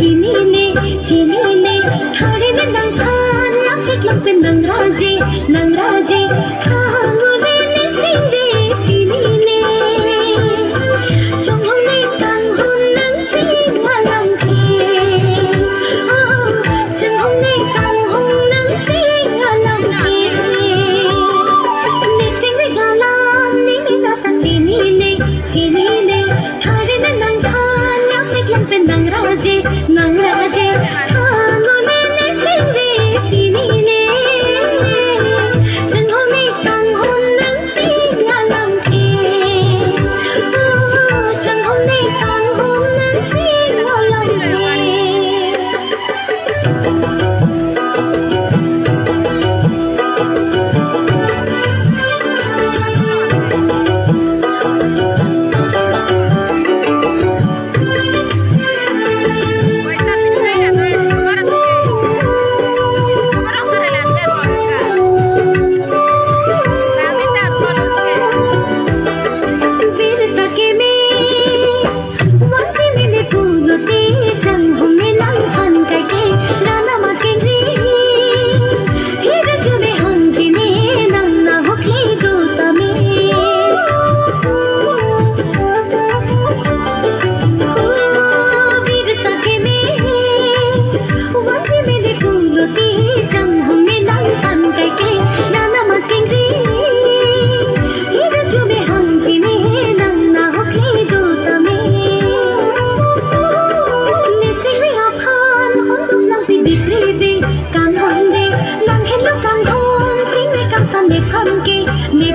chini le thare ne nang khan la sik lam pe nang raje khangule ne sinde tini le chong hong ne tang hon nang sing alam the chong hong ne tang hon nang sing alam the ne sing re galam ni mi na ta chini le thare ne nang khan la sik lam pe nang raje khangule ne sinde tini le chong hong ne tang hon nang sing alam the chong hong ne tang hon nang sing alam the वीरता के में वंदे मिले फूलोते जंग में lung fun करके राना मकेंद्री हीर जुने हंगिने नन्ना होखी दूता में वीरता के में वंदे मिले फूलोते जंग में लंग फन करके राना मकेंद्री हीर जुने हंगिने नन्ना होखी दूता में Nising ri aphan hon tum lang pi dikri de kan hon de lang hen lo kan hon sing me kam san de kham ke ne